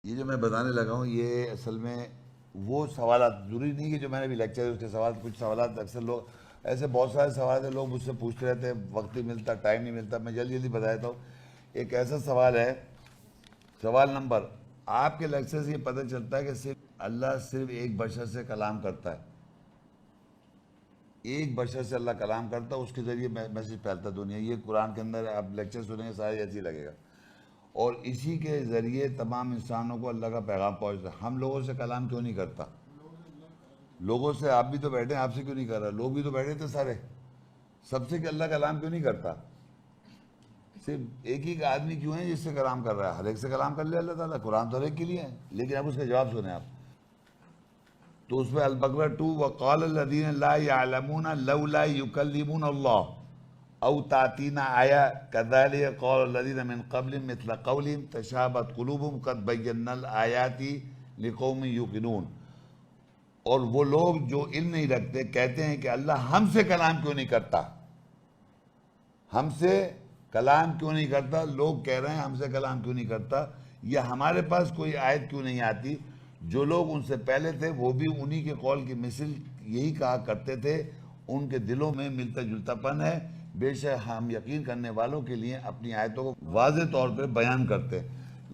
یہ جو میں بتانے لگا ہوں یہ اصل میں وہ سوالات ضروری نہیں کہ جو میں نے بھی لیکچر اس کے سوال کچھ سوالات اکثر لوگ ایسے بہت سارے سوال ہیں لوگ مجھ سے پوچھتے رہتے ہیں، وقت نہیں ملتا، ٹائم نہیں ملتا، میں جلدی جلدی بتا دیتا ہوں۔ ایک ایسا سوال ہے، سوال نمبر، آپ کے لیکچر سے یہ پتہ چلتا ہے کہ اللہ صرف ایک بشر سے کلام کرتا ہے، ایک بشر سے اللہ کلام کرتا ہے، اس کے ذریعے میسج پھیلتا دنیا۔ یہ قرآن کے اندر آپ لیکچر سنیں گے سارے ایسے ہی لگے گا، اور اسی کے ذریعے تمام انسانوں کو اللہ کا پیغام پہنچتا ہے۔ ہم لوگوں سے کلام کیوں نہیں کرتا؟ لوگوں سے آپ بھی تو بیٹھے ہیں، آپ سے کیوں نہیں کر رہا؟ لوگ بھی تو بیٹھے تھے سارے، سب سے کہ اللہ کلام کیوں نہیں کرتا؟ صرف ایک ہی آدمی کیوں ہے جس سے کلام کر رہا ہے؟ ہر ایک سے کلام کر لے اللہ تعالیٰ، قرآن تو ہر ایک کے لیے ہے، لیکن اب اس کا جواب سنیں آپ۔ تو اس میں البقرہ 2 وقال الذین لا یعلمون لولا یکلمون اللہ او تاتینا آیا کذالک قال الذین من قبل مثل قولهم تشابہت قلوبهم قد بینا الآیات لقوم یوقنون۔ اور وہ لوگ جو علم نہیں رکھتے کہتے ہیں کہ اللہ ہم سے کلام کیوں نہیں کرتا، ہم سے کلام کیوں نہیں کرتا؟ لوگ کہہ رہے ہیں ہم سے کلام کیوں نہیں کرتا، یا ہمارے پاس کوئی آیت کیوں نہیں آتی؟ جو لوگ ان سے پہلے تھے وہ بھی انہی کے قول کی مثل یہی کہا کرتے تھے، ان کے دلوں میں ملتا جلتا پن ہے، بے شک ہم یقین کرنے والوں کے لیے اپنی آیتوں کو واضح طور پہ بیان کرتے ہیں۔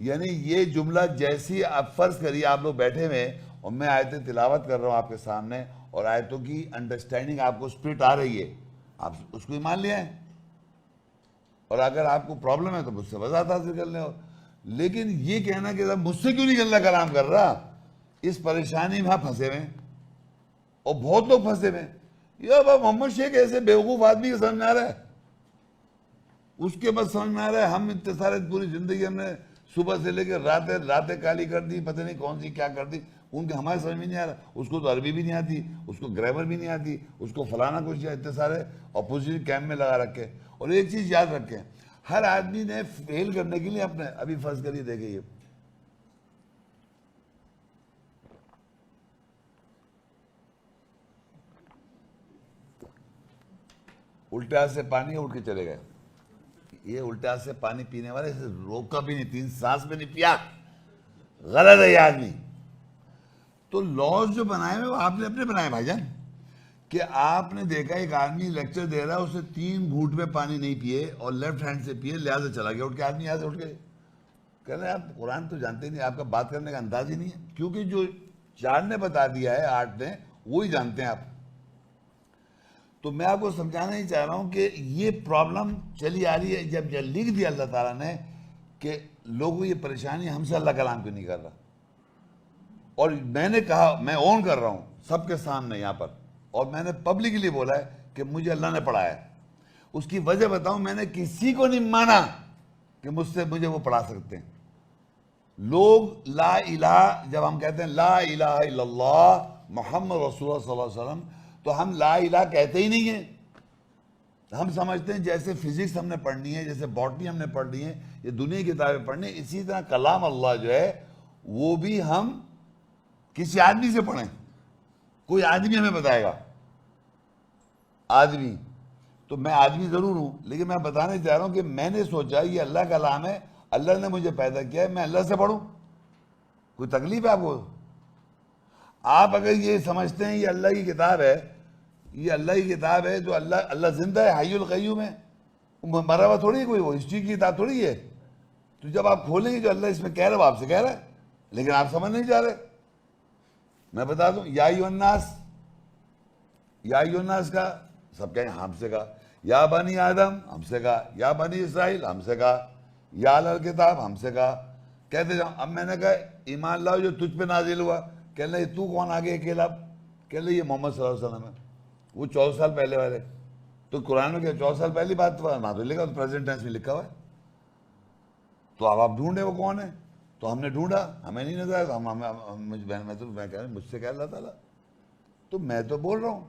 یعنی یہ جملہ جیسی آپ فرض کریے آپ لوگ بیٹھے ہوئے اور میں آیتیں تلاوت کر رہا ہوں آپ کے سامنے، اور آیتوں کی انڈرسٹینڈنگ آپ کو اسپرٹ آ رہی ہے، آپ اس کو ایمان لے آئیں، اور اگر آپ کو پرابلم ہے تو مجھ سے وضاحت حاصل کر لیں۔ لیکن یہ کہنا کہ مجھ سے کیوں نہیں اللہ کلام کر رہا، اس پریشانی میں آپ پھنسے ہوئے ہیں، اور بہت لوگ پھنسے ہوئے ہیں۔ یہ محمد شیخ ایسے بیوقوف آدمی کے سمجھ میں آ رہا ہے، اس کے بعد سمجھ میں آ رہا ہے ہم اتصال پوری زندگی ہم نے صبح سے لے کے راتیں کالی کر دی، پتہ نہیں کون سی کیا کر دی، ان کے ہمارے سمجھ میں نہیں آ رہا۔ اس کو تو عربی بھی نہیں آتی، اس کو گرامر بھی نہیں آتی، اس کو فلانا کچھ، اتنے سارے اپوزیشن کیمپ میں لگا رکھے۔ اور ایک چیز یاد رکھیں، ہر آدمی نے فیل کرنے کے لیے اپنے ابھی فرض کریے دیکھیں، یہ الٹے ہاتھ سے پانی اٹھ کے چلے گئے، یہ الٹے ہاتھ سے پانی پینے والے اسے روکا بھی نہیں، 3 سانس میں نہیں پیا، غلط ہے یہ آدمی۔ تو لاز جو بنائے ہوئے وہ آپ نے اپنے بنائے بھائی جان، کہ آپ نے دیکھا ایک آدمی لیکچر دے رہا ہے، اسے 3 گھونٹ میں پانی نہیں پیے اور لیفٹ ہینڈ سے پیے، لہٰذا چلا گیا اٹھ کے، آدمی یہاں سے اٹھ کے کہہ رہے ہیں آپ قرآن تو جانتے نہیں، آپ کا بات کرنے کا انداز ہی نہیں ہے، کیونکہ جو 4 نے بتا دیا ہے 8 نے وہی جانتے ہیں آپ۔ تو میں آپ کو سمجھانا ہی چاہ رہا ہوں کہ یہ پرابلم چلی آ رہی ہے، جب یہ لکھ دیا اللہ تعالیٰ نے کہ لوگوں یہ پریشانی ہم سے اللہ کلام کیوں نہیں کر رہا، اور میں نے کہا، میں اون کر رہا ہوں سب کے سامنے یہاں پر، اور میں نے پبلکلی بولا ہے کہ مجھے اللہ نے پڑھایا ہے۔ اس کی وجہ بتاؤں، میں نے کسی کو نہیں مانا کہ مجھے وہ پڑھا سکتے ہیں۔ لوگ لا الہ، جب ہم کہتے ہیں لا الہ الا اللہ محمد رسول اللہ صلی اللہ علیہ وسلم، تو ہم لا الہ کہتے ہی نہیں ہیں، ہم سمجھتے ہیں جیسے فزکس ہم نے پڑھنی ہے، جیسے باٹنی ہم نے پڑھنی ہے، یہ دنیا کی کتابیں پڑھنی ہے، اسی طرح کلام اللہ جو ہے وہ بھی ہم کسی آدمی سے پڑھیں، کوئی آدمی ہمیں بتائے گا، آدمی، تو میں آدمی ضرور ہوں، لیکن میں بتانے چاہ رہا ہوں کہ میں نے سوچا یہ اللہ کا کلام ہے، اللہ نے مجھے پیدا کیا ہے، میں اللہ سے پڑھوں، کوئی تکلیف ہے آپ کو؟ آپ اگر یہ سمجھتے ہیں یہ اللہ کی کتاب ہے، یہ اللہ کی کتاب ہے، تو اللہ زندہ ہے، حی القیوم ہے، مرا ہوا تھوڑی ہے کوئی، وہ ہسٹری کی کتاب تھوڑی ہے۔ تو جب آپ کھولیں گے جو اللہ اس میں کہہ رہا ہے وہ آپ سے کہہ رہا ہے، لیکن آپ سمجھ نہیں جا رہے۔ میں بتا دوں، یا ایھا الناس، یا ایھا الناس کا سب کہیں ہم سے کہا، یا بنی آدم ہم سے کہا، یا بنی اسرائیل ہم سے کہا، یا اہل الکتاب ہم سے کہا، کہتے جاؤں۔ اب میں نے کہا ایمان لاؤ جو تجھ پہ نازل ہوا، کہہ لیں تو کون آگے اکیلا، کہہ لیں یہ محمد صلی اللہ علیہ وسلم ہے، وہ 14 سال پہلے والے۔ تو قرآن میں کیا 14 سال پہلی بات وہاں تو لکھا، تو پریزنٹ ٹینس میں لکھا ہوا ہے، تو اب آپ ڈھونڈیں وہ کون ہے، تو ہم نے ڈھونڈا، ہمیں نہیں نظر آیا، تو میں کہہ رہا ہوں مجھ سے کہہ اللہ تعالیٰ، تو میں تو بول رہا ہوں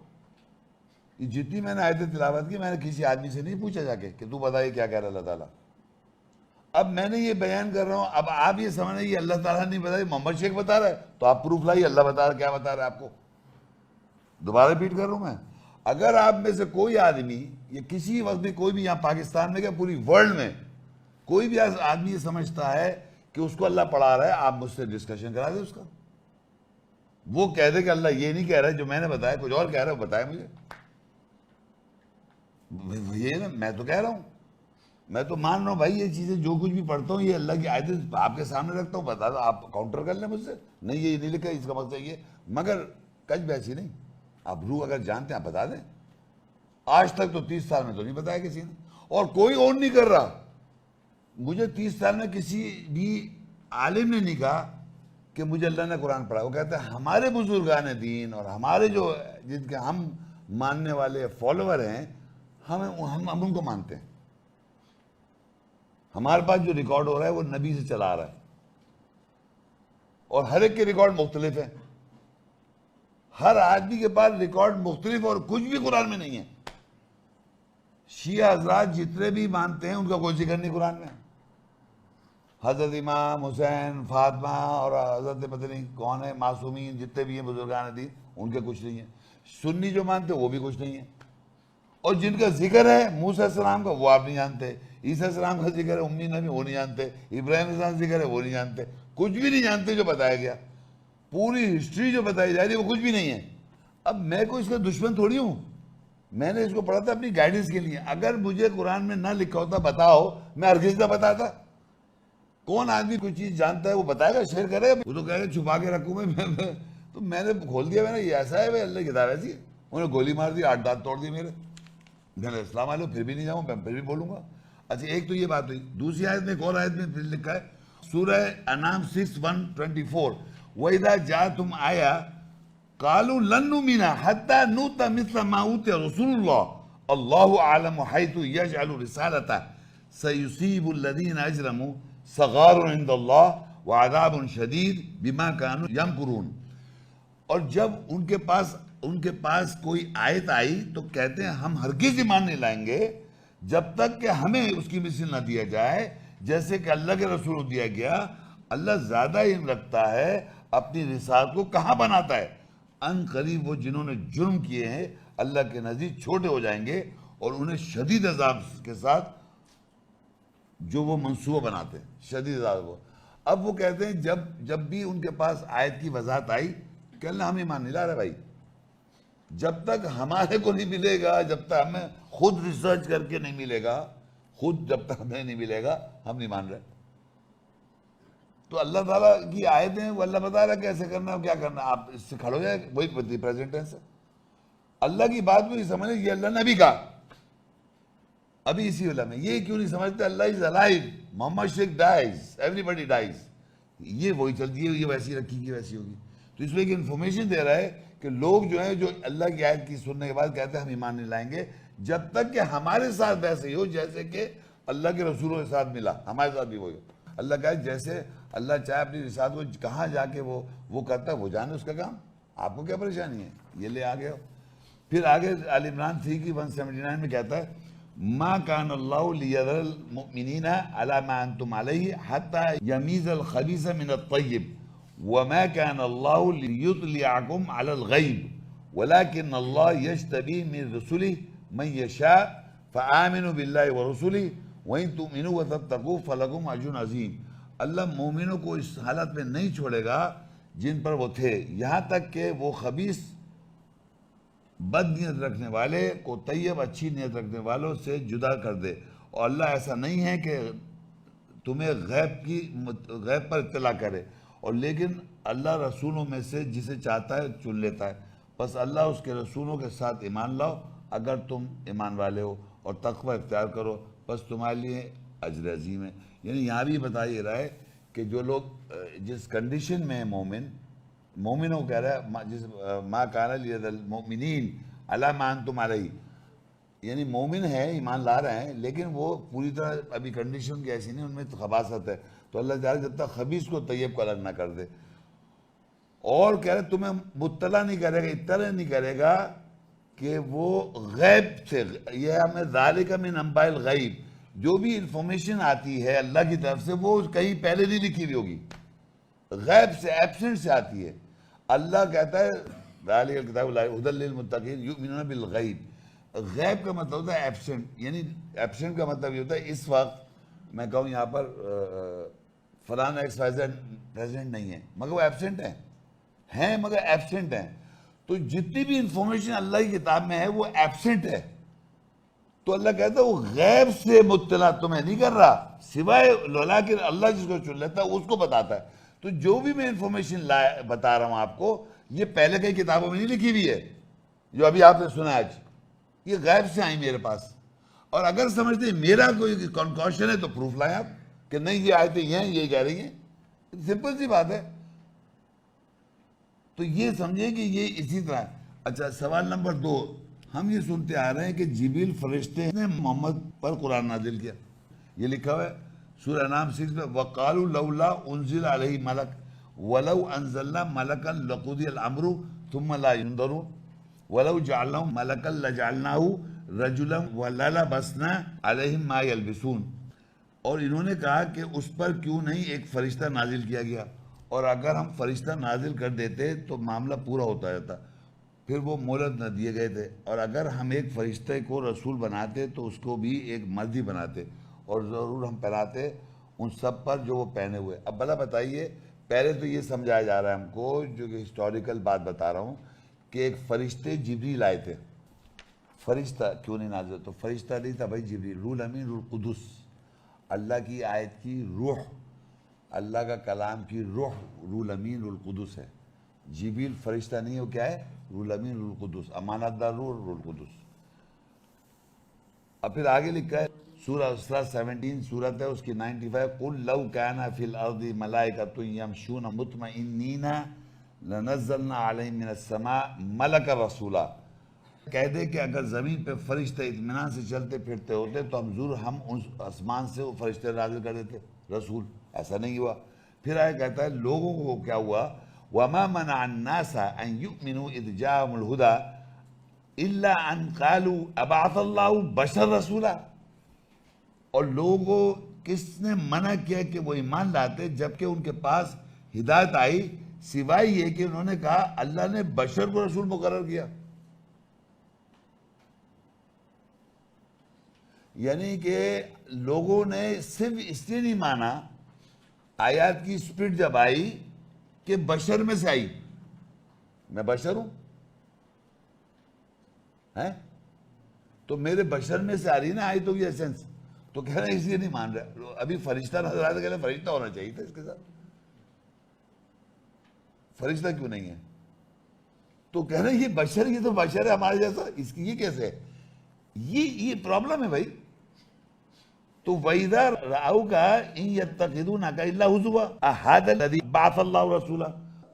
یہ جتنی میں نے آیتیں تلاوت کی میں نے کسی آدمی سے نہیں پوچھا جا کے کہ تو بتائیے کیا کہہ رہا اللہ تعالیٰ۔ اب میں نے یہ بیان کر رہا ہوں، اب آپ یہ سمجھ رہے یہ اللہ تعالیٰ نہیں بتا، محمد شیخ بتا رہا ہے، تو آپ پروف لائیے اللہ بتا رہا ہے، کیا بتا رہا ہے آپ کو۔ دوبارہ ریپیٹ کر رہا ہوں میں، اگر آپ میں سے کوئی آدمی یا کسی وقت بھی کوئی بھی یہاں پاکستان میں کیا پوری ورلڈ میں کوئی بھی آدمی یہ سمجھتا ہے کہ اس کو اللہ پڑھا رہا ہے, آپ مجھ سے ڈسکشن کرا دیں اس کا. وہ کہہ دے کہ اللہ یہ نہیں کہہ رہا ہے جو میں نے بتایا, کچھ اور کہہ رہا ہے, وہ بتائے مجھے. یہ نا میں تو کہہ رہا ہوں, میں تو مان رہا ہوں بھائی یہ چیزیں جو کچھ بھی پڑھتا ہوں یہ اللہ کی آیتیں آپ کے سامنے رکھتا ہوں, بتا دو, آپ کاؤنٹر کر لیں مجھ سے, نہیں یہ نہیں لکھا اس کا مقصد یہ, مگر کچھ بھی ایسی نہیں. آپ روح اگر جانتے ہیں آپ بتا دیں. آج تک تو 30 سال میں تو نہیں بتایا کسی نے, اور کوئی اور نہیں کر رہا. مجھے 30 سال میں کسی بھی عالم نے نہیں کہا کہ مجھے اللہ نے قرآن پڑھا. وہ کہتے ہیں ہمارے بزرگان دین اور ہمارے جو جن کے ہم ماننے والے فالوور ہیں, ہم ان کو مانتے ہیں. ہمارے پاس جو ریکارڈ ہو رہا ہے وہ نبی سے چلا آ رہا ہے, اور ہر ایک کے ریکارڈ مختلف ہیں. ہر آدمی کے پاس ریکارڈ مختلف, اور کچھ بھی قرآن میں نہیں ہے. شیعہ حضرات جتنے بھی مانتے ہیں ان کا کوئی ذکر نہیں قرآن میں. حضرت امام حسین, فاطمہ اور حضرت پتہ نہیں کون ہے معصومین جتنے بھی ہیں بزرگان دین, ان کے کچھ نہیں ہے. سنی جو مانتے ہیں وہ بھی کچھ نہیں ہے. اور جن کا ذکر ہے موسیٰ علیہ السلام کا وہ آپ نہیں جانتے, عیسیٰ علیہ السلام کا ذکر ہے امی نبی وہ نہیں جانتے, ابراہیم علیہ السلام کا ذکر ہے وہ نہیں جانتے, کچھ بھی نہیں جانتے جو بتایا گیا. پوری ہسٹری جو بتائی جا رہی ہے وہ کچھ بھی نہیں ہے. اب میں کوئی اس کا دشمن تھوڑی ہوں, میں نے اس کو پڑھا تھا اپنی گائیڈنس کے لیے. اگر مجھے قرآن میں نہ لکھا ہوتا بتاؤ, میں ہرگز نہ بتاتا. کون آدمی کوئی چیز جانتا ہے وہ بتائے گا, شیئر کرے گا. وہ تو کہہ رہے چھپا کے رکھوں میں تو میں نے کھول دیا, میں نے یہ ایسا ہے بھائی اللہ کی کتاب ایسی ہے. انہوں نے گولی مار دی, 8 دانت توڑ دی میرے. میں نے السلام علیکم, پھر بھی نہیں جاؤں, میں پھر بھی بولوں گا. اچھا ایک تو یہ بات ہوئی. دوسری آیت میں ایک اور آیت میں پھر لکھا ہے سورہ انعام 6:124, وَإِذَا جَاءَتْهُمْ آیَةٌ قَالُوا لَن نُؤْمِنَ حَتَّىٰ نُؤْتَىٰ مِثْلَ مَا أُوتِیَ رُسُولُ اللَّهِ اللَّهُ أَعْلَمُ حَيْثُ يَجْعَلُ رِسَالَتَهُ سَيُصِيبُ الَّذِينَ أَجْرَمُوا صَغَارٌ عِندَ اللَّهِ وَعَذَابٌ شَدِيدٌ بِمَا كَانُوا يَمْكُرُونَ. اور جب ان کے پاس کوئی آیت آئی تو کہتے ہیں ہم ہرگز ایمان نہیں لائیں گے جب تک کہ ہمیں اس کی مثل نہ دیا جائے جیسے کہ اللہ کے رسول کو دیا گیا. اللہ زیادہ علم رکھتا ہے, اپنی رسالت کو کہاں بناتا ہے. ان قریب وہ جنہوں نے جرم کیے ہیں اللہ کے نزدیک چھوٹے ہو جائیں گے, اور انہیں شدید عذاب کے ساتھ جو وہ منصوبہ بناتے ہیں, شدید عذاب. اب وہ کہتے ہیں جب بھی ان کے پاس آیت کی وضاحت آئی کہ اللہ ہم ایمان نہیں لا رہے بھائی, جب تک ہمارے کو نہیں ملے گا, جب تک ہمیں خود ریسرچ کر کے نہیں ملے گا, خود جب تک ہمیں نہیں ملے گا ہم نہیں مان رہے. تو اللہ تعالیٰ کی آیتیں وہ اللہ بتا رہا ہے کیسے کرنا ہے کیا کرنا ہے. آپ اس سے کھڑ ہو جائے, وہی پریزنٹ ٹینس ہے. اللہ کی بات کو یہ سمجھیں یہ اللہ نے بھی کہا. ابھی اسی والا میں یہ کیوں نہیں سمجھتے اللہ is alive, Muhammad Sheikh dies, every body dies. یہ وہی چلتی ہے, یہ ویسی رکھی کی ویسی ہوگی. تو اس میں ایک انفارمیشن دے رہا ہے کہ لوگ جو ہیں جو اللہ کی آیت کی سننے کے بعد کہتے ہیں ہم ایمان نہیں لائیں گے جب تک کہ ہمارے ساتھ ویسے ہی ہو جیسے کہ اللہ کے رسولوں کے ساتھ ملا, ہمارے ساتھ بھی وہی ہو. اللہ کہے جیسے اللہ چاہے اپنی رسالت کو کہاں جا کے وہ کرتا ہے, وہ جانے اس کا کام, آپ کو کیا پریشانی ہے, یہ لے آگے ہو. پھر آگے آل عمران 3:179 میں کہتا ہے ما کان اللہ لیذر المؤمنین علی ما انتم علیہ حتی یمیز الخبیث من الطیب وما كان الله ليطلعكم على الغيب ولكن الله يجتبي من رسله من يشاء فآمنوا بالله ورسله وإن تؤمنوا وتتقوا فلكم أجر عظيم. اللہ مومنوں کو اس حالت میں نہیں چھوڑے گا جن پر وہ تھے, یہاں تک کہ وہ خبیث بد نیت رکھنے والے کو طیب اچھی نیت رکھنے والوں سے جدا کر دے. اور اللہ ایسا نہیں ہے کہ تمہیں غیب پر اطلاع کرے, اور لیکن اللہ رسولوں میں سے جسے چاہتا ہے چن لیتا ہے. بس اللہ اس کے رسولوں کے ساتھ ایمان لاؤ اگر تم ایمان والے ہو, اور تقوی اختیار کرو, بس تمہارے لیے اجر عظیم ہے. یعنی یہاں بھی بتا یہ رہا ہے کہ جو لوگ جس کنڈیشن میں مومنوں کہہ رہا ہے جس ما کان لیذر المؤمنین علی ما انتم علیہ, یعنی مومن ہے ایمان لا رہے ہیں لیکن وہ پوری طرح ابھی کنڈیشن کی ایسی نہیں, ان میں خباثت ہے. تو اللہ تعالیٰ جب تک خبیث کو طیب کو الگ نہ کر دے, اور کہہ رہے تمہیں مطلع نہیں کرے گا, اطلاع نہیں کرے گا کہ وہ غیب سے, یہ ہمیں ذالک من انباء الغیب, جو بھی انفارمیشن آتی ہے اللہ کی طرف سے وہ کہیں پہلے نہیں لکھی ہوئی ہوگی, غیب سے ایبسنٹ سے آتی ہے. اللہ کہتا ہے ذالک الکتاب لا ریب ھدی للمتقین یؤمنون بالغیب. غیب کا مطلب ہوتا ہے ایبسنٹ, یعنی ایبسنٹ کا مطلب یہ ہوتا ہے اس وقت میں کہوں یہاں پر فلانا ایکس وائی زیڈ پریزیڈنٹ نہیں ہے مگر وہ ایبسنٹ ہیں مگر ایبسنٹ ہیں. تو جتنی بھی انفارمیشن اللہ کی کتاب میں ہے وہ ایبسنٹ ہے. تو اللہ کہتا ہے وہ غیب سے مطلع تمہیں نہیں کر رہا, سوائے لولا کہ اللہ جس کو چن لیتا ہے اس کو بتاتا ہے. تو جو بھی میں انفارمیشن بتا رہا ہوں آپ کو, یہ پہلے کئی کتابوں میں نہیں لکھی ہوئی ہے جو ابھی آپ نے سنا آج, یہ غیب سے آئی میرے پاس. اور اگر سمجھتے ہیں میرا کوئی کنکوشن ہے تو پروف لائیں آپ کہ نہیں یہ آیتیں یہ ہیں, یہ کہہ رہی ہیں. سمپل سی بات ہے. تو یہ سمجھیں کہ یہ اسی طرح. اچھا, سوال نمبر 2, ہم یہ سنتے آ رہے ہیں کہ جبریل فرشتے نے محمد پر قرآن نازل کیا. یہ لکھا ہوا ہے سورہ انعام 6 میں, وَقَالُوا لَوْلَا أُنزِلَ عَلَيْهِ مَلَكٌ وَلَوْ أَنزَلْنَا مَلَكًا لَقُضِيَ الْأَمْرُ ثُمَّ لَا يُنظَرُونَ وَلَوْ جَعَلْنَاهُ مَلَكًا لَجَعَلْنَاهُ رَجُلًا وَلَلَبَسْنَا عَلَيْهِمْ مَا يَلْبِسُونَ. اور انہوں نے کہا کہ اس پر کیوں نہیں ایک فرشتہ نازل کیا گیا, اور اگر ہم فرشتہ نازل کر دیتے تو معاملہ پورا ہوتا جاتا. پھر وہ مہلت نہ دیے گئے تھے. اور اگر ہم ایک فرشتے کو رسول بناتے تو اس کو بھی ایک مرد ہی بناتے, اور ضرور ہم پہناتے ان سب پر جو وہ پہنے ہوئے. اب بھلا بتائیے, پہلے تو یہ سمجھایا جا رہا ہے ہم کو, جو کہ ہسٹوریکل بات بتا رہا ہوں, کہ ایک فرشتے جبریل آئے تھے. فرشتہ کیوں نہیں نازل؟ تو فرشتہ نہیں تھا بھائی, جبریل, روح الامین روح القدس, اللہ کی آیت کی روح, اللہ کا کلام کی روح, روح الامین روح القدس ہے. جبریل فرشتہ نہیں ہو, کیا ہے؟ روح الامین روح القدس, امانت دار روح, روح القدس. اب پھر آگے لکھا ہے سورہ اسراء 17 سورت ہے اس کی 95, قُلْ لَوْ كَانَ فِي الْأَرْضِ مَلَائِكَةٌ يَمْشُونَ مُطْمَئِنِّينَ لَنَزَّلْنَا عَلَيْهِم مِّنَ السَّمَاءِ مَلَكًا رَسُولًا. کہہ دے کہ اگر زمین پہ فرشتے اطمینان سے چلتے پھرتے ہوتے تو ہم ضرور ہم اس آسمان سے وہ فرشتے نازل کر دیتے رسول. ایسا نہیں ہوا. پھر آئے کہتا ہے لوگوں کو کیا ہوا, وَمَا مَنَعَ النَّاسَ أَن يُؤْمِنُوا إِذْ جَاءَهُمُ الْهُدَىٰ إِلَّا أَن قَالُوا أَبَعَثَ اللَّهُ بَشَرًا رَسُولًا. اور لوگوں کو کس نے منع کیا کہ وہ ایمان لاتے جبکہ ان کے پاس ہدایت آئی, سوائے یہ کہ انہوں نے کہا اللہ نے بشر کو رسول مقرر کیا. یعنی کہ لوگوں نے صرف اس لیے نہیں مانا, آیات کی اسپرٹ جب آئی کہ بشر میں سے آئی, میں بشر ہوں, تو میرے بشر میں سے آ رہی نا آئی تو یہ سینس, تو کہہ رہے ہیں اس لیے نہیں مان رہے. ابھی فرشتہ نظر آیا تو کہہ رہے ہیں فرشتہ ہونا چاہیے تھا اس کے ساتھ, فرشتہ کیوں نہیں ہے؟ تو کہہ رہے ہیں یہ بشر, یہ تو بشر ہے ہمارے جیسا, اس کی یہ کیسے ہے؟ یہ پرابلم ہے بھائی. تو وَإِذَا رَأَوْكَ إِن يَتَّخِذُونَكَ إِلَّا هُزُوًا أَهَٰذَا الَّذِي بَعَثَ اللَّهُ رَسُولًا.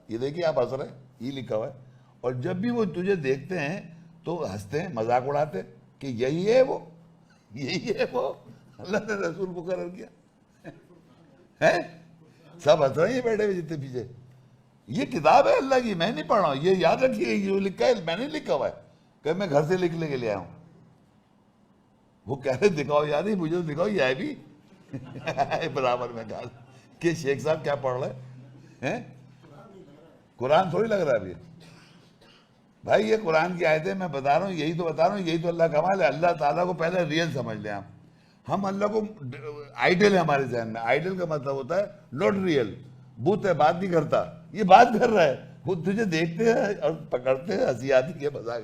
یہ دیکھیے آپ ہنس رہے ہیں, یہ لکھا ہوا ہے. اور جب بھی وہ تجھے دیکھتے ہیں تو ہنستے ہیں, مذاق اڑاتے کہ یہی ہے وہ, یہی ہے وہ, اللہ نے رسول مقرر کیا ہے. سب ہنس رہے ہیں بیٹھے ہوئے جتنے پیچھے. یہ کتاب ہے اللہ کی, میں نہیں پڑھ رہا ہوں, یہ یاد رکھیے جو لکھا ہے میں نہیں لکھا ہوا ہے کہ میں گھر سے لکھ لے کے لے آیا ہوں. وہ کہہ رہے دکھاؤ یار, مجھے تو دکھاؤ, یہ ہے بھی برابر میں کہا کہ شیخ صاحب کیا پڑھ رہے ہیں, قرآن تھوڑی لگ رہا ہے ابھی بھائی. یہ قرآن کی آیتیں میں بتا رہا ہوں, یہی تو بتا رہا ہوں, یہی تو اللہ کا کمال ہے. اللہ تعالیٰ کو پہلے ریئل سمجھ لیں آپ. ہم اللہ کو آئیڈل ہے ہمارے ذہن میں. آئیڈل کا مطلب ہوتا ہے ناٹ ریئل, بت ہے, بات نہیں کرتا. یہ بات کر رہا ہے, وہ تجھے دیکھتے ہیں اور پکڑتے ہیں, ہنسی آتی ہے, مزاق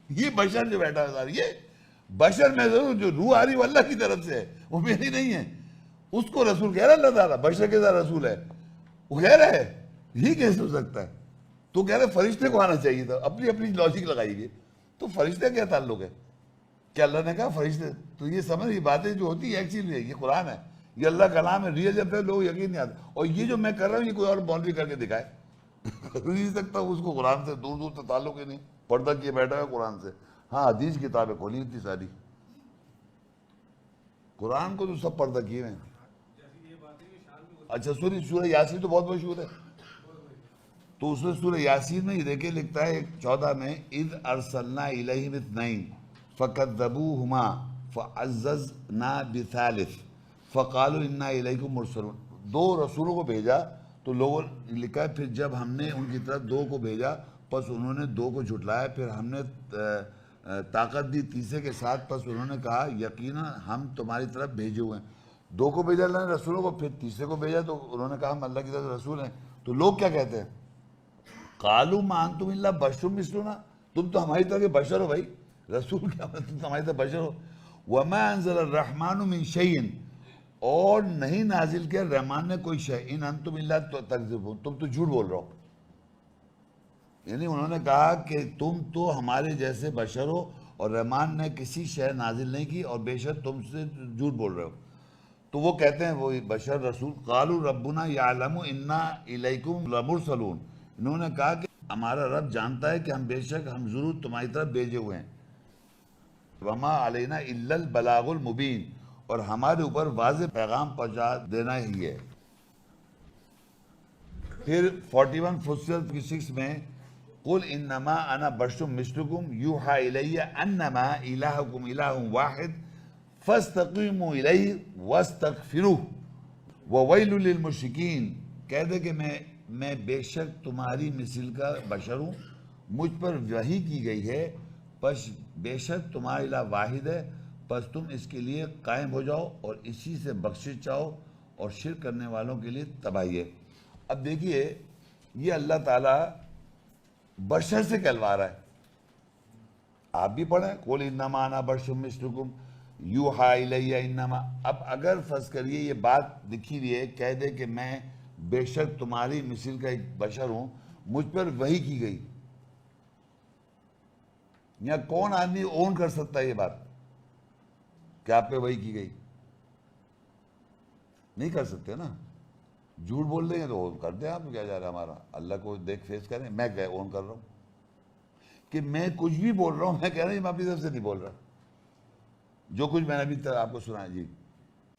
یہ بشر جو بیٹھا ہے, یہ بشر میں ضرور جو روح آ رہی وہ اللہ کی طرف سے ہے, وہ میری نہیں ہے. اس کو رسول کہہ رہا ہے اللہ تعالیٰ, بشر کے ساتھ رسول ہے, وہ کہہ رہا ہے یہ کیسے ہو سکتا ہے؟ تو کہہ رہے فرشتے کو آنا چاہیے تھا. اپنی اپنی لاجک لگائیے. تو فرشتے کیا تعلق ہے کہ اللہ نے کہا فرشتے؟ تو یہ سمجھ, یہ باتیں جو ہوتی ہے ایکچولی ہے, یہ قرآن ہے, یہ اللہ کا کلام ہے, ریئل جب ہے لوگ یقین نہیں آتے. اور یہ جو میں کر رہا ہوں یہ کوئی اور مولوی کر کے دکھائے, نہیں سکتا اس کو قرآن سے دور دور سے تعلق ہی نہیں, پردہ کیے بیٹھا ہے قرآن سے. ہاں حدیث کتابیں کھولی تھی ساری, قرآن کو تو سب پردہ کیے ہیں. اچھا سورہ یاسین تو بہت مشہور ہے, تو اس میں سورہ یاسین میں یہ دیکھیں لکھتا ہے 14 میں, اذ ارسلنا الیہم اثنین فکذبوہما فعززنا بثالث فقالوا انا الیکم مرسلون. 2 رسولوں کو بھیجا تو لوگوں لکھا ہے, پھر جب ہم نے ان کی طرف 2 کو بھیجا پس انہوں نے 2 کو جھٹلایا, پھر ہم نے طاقت دی تیسرے کے ساتھ، پس انہوں نے کہا یقینا ہم تمہاری طرف بھیجے ہوئے ہیں. دو کو بھیجا اللہ نے رسولوں کو، پھر تیسرے کو بھیجا تو انہوں نے کہا ہم اللہ کی طرف رسول ہیں. تو لوگ کیا کہتے ہیں؟ قالوا ما انتم الا بشر مثلنا، تم تو ہماری طرح کے بشر ہو بھائی، رسول کیا تم تو ہماری طرح بشر ہو. وما انزل الرحمن من شیء، اور نہیں نازل کیا رحمان نے کوئی شے، ان انتم الا تکذبون، تم تو جھوٹ بول رہے ہو. یعنی انہوں نے کہا کہ تم تو ہمارے جیسے بشر ہو اور رحمان نے کسی شے نازل نہیں کی، اور بے شک تم سے جھوٹ بول رہے ہو. تو وہ کہتے ہیں وہ بشر رسول، قالوا ربنا یعلم انا الیکم لمرسلون، انہوں نے کہا کہ ہمارا رب جانتا ہے کہ ہم بے شک ہم ضرور تمہاری طرف بھیجے ہوئے ہیں. وما علینا الا البلاغ المبین، اور ہمارے اوپر واضح پیغام پہنچا دینا ہی ہے. پھر 41 فصلت کی 6 میں قل انما انا بشر مثلکم یوحی الی انما الہکم الہ واحد فاستقیموا الیہ واستغفروہ وویل للمشرکین، کہہ دے کہ میں بے شک تمہاری مثل کا بشر ہوں، مجھ پر وحی کی گئی ہے، پس بے شک تمہارا الہ واحد ہے، پس تم اس کے لیے قائم ہو جاؤ اور اسی سے بخشش چاہو، اور شرک کرنے والوں کے لیے تباہی ہے. اب دیکھیے یہ اللہ تعالیٰ بشر سے کہلوا رہا ہے. آپ بھی پڑھیں قل انما انا بشر مثلکم یوحی الی انما. اب اگر فرض کریے یہ بات لکھی ہوئی ہے، کہہ دے کہ میں بے شک تمہاری مثل کا ایک بشر ہوں، مجھ پر وحی کی گئی، یا کون آدمی اون کر سکتا ہے یہ بات کہ آپ پہ وحی کی گئی؟ نہیں کر سکتے نا. جھوٹ بول دیں گے تو کر دیں، آپ کیا جا رہا ہے ہمارا، اللہ کو دیکھ فیس کریں. میں کیا اون کر رہا ہوں کہ میں کچھ بھی بول رہا ہوں، میں کہہ رہا ہوں میں اپنی طرف سے نہیں بول رہا، جو کچھ میں نے ابھی تک آپ کو سنا ہے. جی